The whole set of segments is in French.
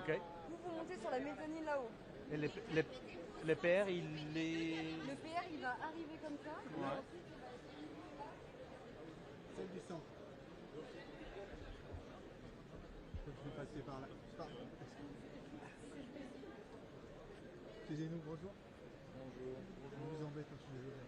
Ok. Vous montez sur la mezzanine là-haut. Et les PR, il est... Le PR, il va arriver comme ça. Ouais. Et ensuite, il va être... Celle du centre. Faut que je vais passer par là. Pardon. Excusez-nous, bonjour. Bonjour. Je vous embête, je suis désolé.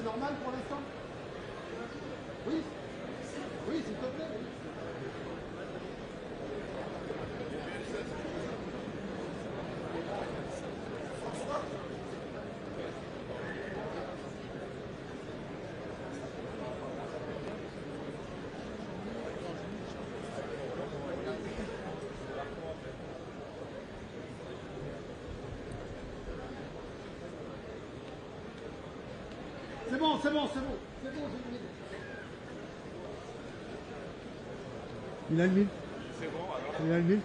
normal pour l'instant? Oui. Oui, s'il te plaît. Oui. C'est bon, c'est bon, c'est bon. C'est bon, j'ai mis. Il a le mille. C'est bon alors. Il a le mille.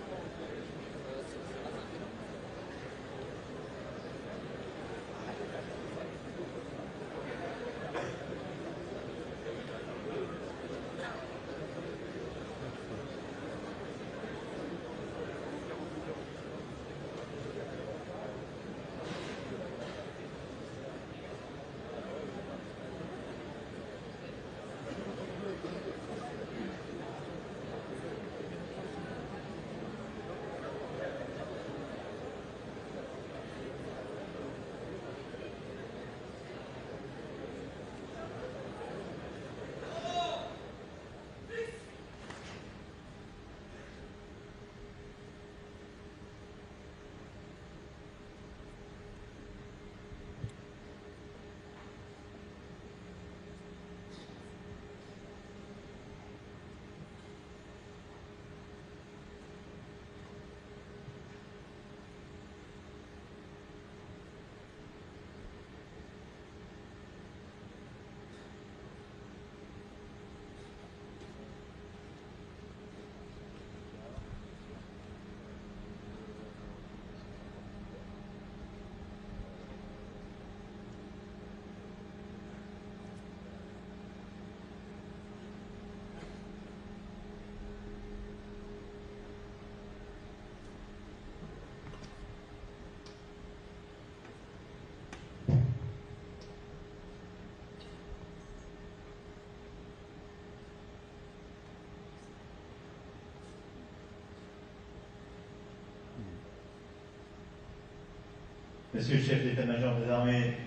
Monsieur le chef d'état-major des armées,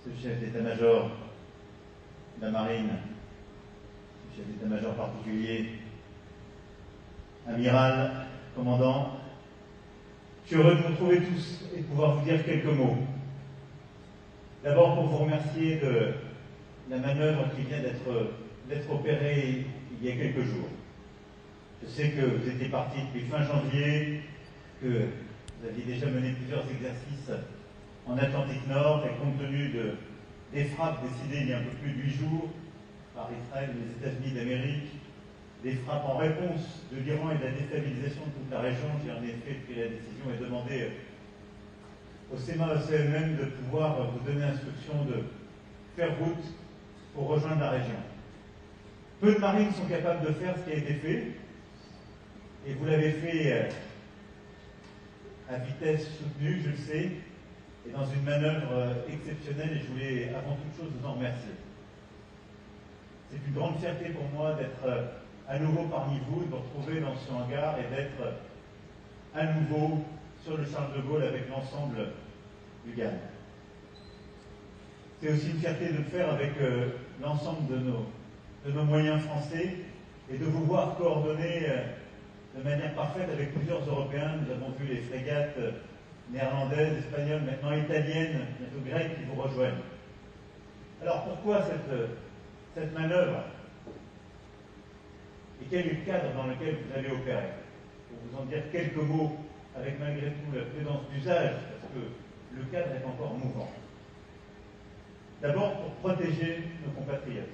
monsieur le chef d'état-major de la marine, monsieur le chef d'état-major particulier, amiral, commandant, je suis heureux de vous retrouver tous et de pouvoir vous dire quelques mots. D'abord pour vous remercier de la manœuvre qui vient d'être opérée il y a quelques jours. Je sais que vous étiez parti depuis fin janvier, que vous aviez déjà mené plusieurs exercices en Atlantique Nord et compte tenu des frappes décidées il y a un peu plus de 8 jours par Israël et les États-Unis d'Amérique, des frappes en réponse de l'Iran et de la déstabilisation de toute la région, j'ai en effet pris la décision et demandé au CEMA-ECMM de pouvoir vous donner instruction de faire route pour rejoindre la région. Peu de marines sont capables de faire ce qui a été fait, et vous l'avez fait à vitesse soutenue, je le sais, et dans une manœuvre exceptionnelle, et je voulais avant toute chose vous en remercier. C'est une grande fierté pour moi d'être à nouveau parmi vous, de vous retrouver dans ce hangar et d'être à nouveau sur le Charles de Gaulle avec l'ensemble du GAN. C'est aussi une fierté de le faire avec l'ensemble de nos moyens français et de vous voir coordonner de manière parfaite avec plusieurs Européens. Nous avons vu les frégates néerlandaises, espagnoles, maintenant italiennes, bientôt grecques qui vous rejoignent. Alors pourquoi cette manœuvre? Et quel est le cadre dans lequel vous allez opérer? Pour vous en dire quelques mots avec malgré tout la prudence d'usage, parce que le cadre est encore mouvant. D'abord pour protéger nos compatriotes.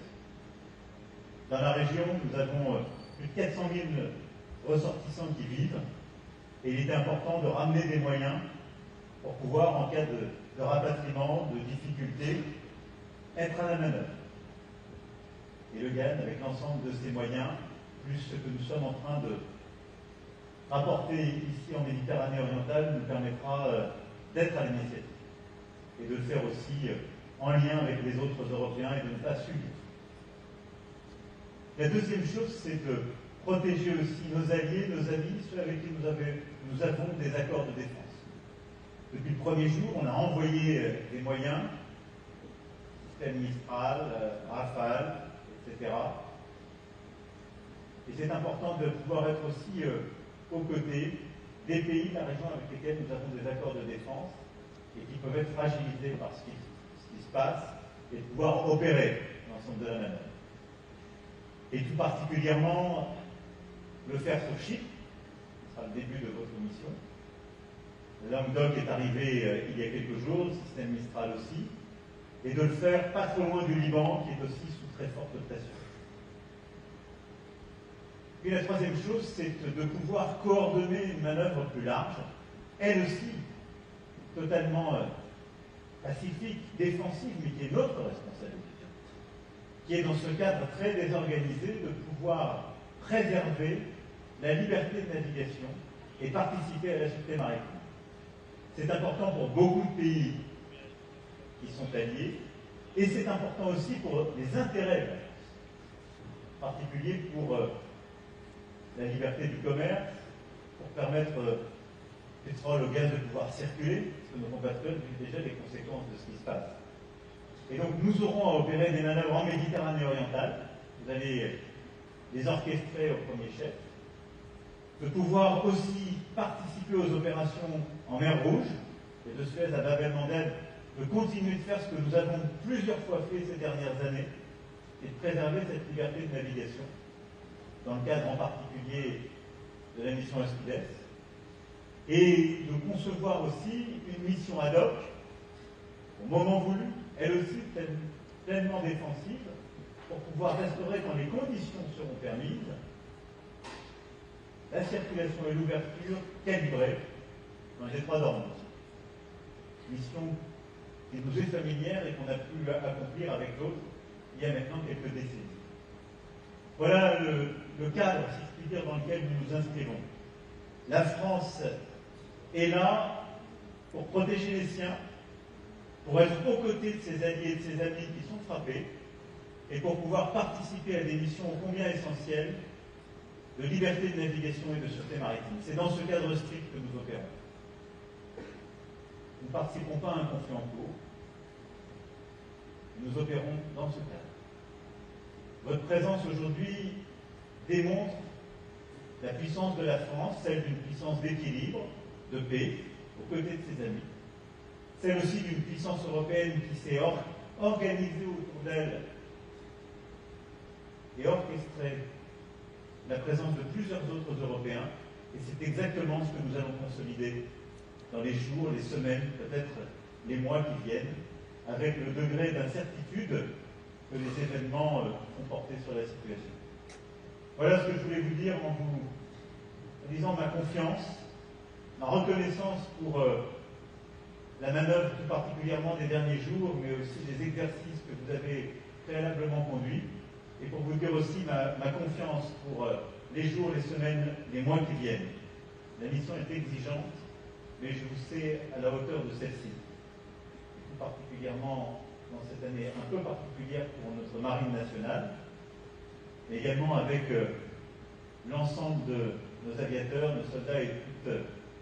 Dans la région, nous avons plus de 400 000 ressortissants qui vivent, et il est important de ramener des moyens pour pouvoir, en cas de rapatriement, de difficulté, être à la manœuvre. Et le GAN, avec l'ensemble de ces moyens, plus ce que nous sommes en train de rapporter ici en Méditerranée orientale, nous permettra d'être à l'initiative et de le faire aussi en lien avec les autres Européens et de ne pas subir. La deuxième chose, c'est de protéger aussi nos alliés, nos amis, ceux avec qui nous avons des accords de défense. Depuis le premier jour, on a envoyé des moyens système Mistral, Rafale, etc. Et c'est important de pouvoir être aussi aux côtés des pays de la région avec lesquels nous avons des accords de défense et qui peuvent être fragilisés par ce qui se passe et de pouvoir opérer l'ensemble de la manœuvre. Et tout particulièrement le faire sur Chypre, ce sera le début de votre mission. Le Languedoc est arrivé il y a quelques jours, le système Mistral aussi, et de le faire pas trop loin du Liban, qui est aussi sous très forte pression. Puis la troisième chose, c'est de pouvoir coordonner une manœuvre plus large, elle aussi totalement pacifique, défensive, mais qui est notre responsabilité, qui est dans ce cadre très désorganisé de pouvoir préserver la liberté de navigation et participer à la sûreté maritime. C'est important pour beaucoup de pays qui sont alliés, et c'est important aussi pour les intérêts de la France, en particulier pour la liberté du commerce, pour permettre au pétrole, au gaz de pouvoir circuler, parce que nos compatriotes vivent déjà les conséquences de ce qui se passe. Et donc nous aurons à opérer des manœuvres en Méditerranée orientale, vous allez les orchestrer au premier chef, de pouvoir aussi participer aux opérations en mer Rouge, et de Suez à Bab el-Mandeb, de continuer de faire ce que nous avons plusieurs fois fait ces dernières années, et de préserver cette liberté de navigation, dans le cadre en particulier de la mission Aspides, et de concevoir aussi une mission ad hoc, au moment voulu, elle aussi pleinement défensive, pour pouvoir restaurer quand les conditions seront permises, la circulation et l'ouverture calibrée dans les détroits d'Ormuz. Mission qui nous est familière et qu'on a pu accomplir avec d'autres il y a maintenant quelques décennies. Voilà le cadre, si je puis dire, dans lequel nous nous inscrivons. La France est là pour protéger les siens, pour être aux côtés de ses alliés et de ses amis qui sont frappés, et pour pouvoir participer à des missions ô combien essentielles de liberté de navigation et de sûreté maritime. C'est dans ce cadre strict que nous opérons. Nous ne participons pas à un conflit en cours. Nous opérons dans ce cadre. Votre présence aujourd'hui démontre la puissance de la France, celle d'une puissance d'équilibre, de paix, aux côtés de ses amis. Celle aussi d'une puissance européenne qui s'est organisée autour d'elle et orchestrée la présence de plusieurs autres Européens, et c'est exactement ce que nous allons consolider dans les jours, les semaines, peut-être les mois qui viennent, avec le degré d'incertitude que les événements ont porté sur la situation. Voilà ce que je voulais vous dire en vous disant ma confiance, ma reconnaissance pour la manœuvre tout particulièrement des derniers jours, mais aussi des exercices que vous avez préalablement conduits, et pour vous dire aussi ma confiance pour les jours, les semaines, les mois qui viennent. La mission est exigeante, mais je vous sais à la hauteur de celle-ci. Tout particulièrement dans cette année un peu particulière pour notre marine nationale, mais également avec l'ensemble de nos aviateurs, nos soldats et toutes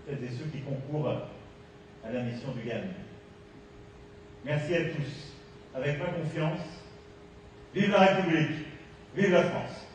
celles et ceux qui concourent à la mission du GAN. Merci à tous. Avec ma confiance, vive la République, vive la France.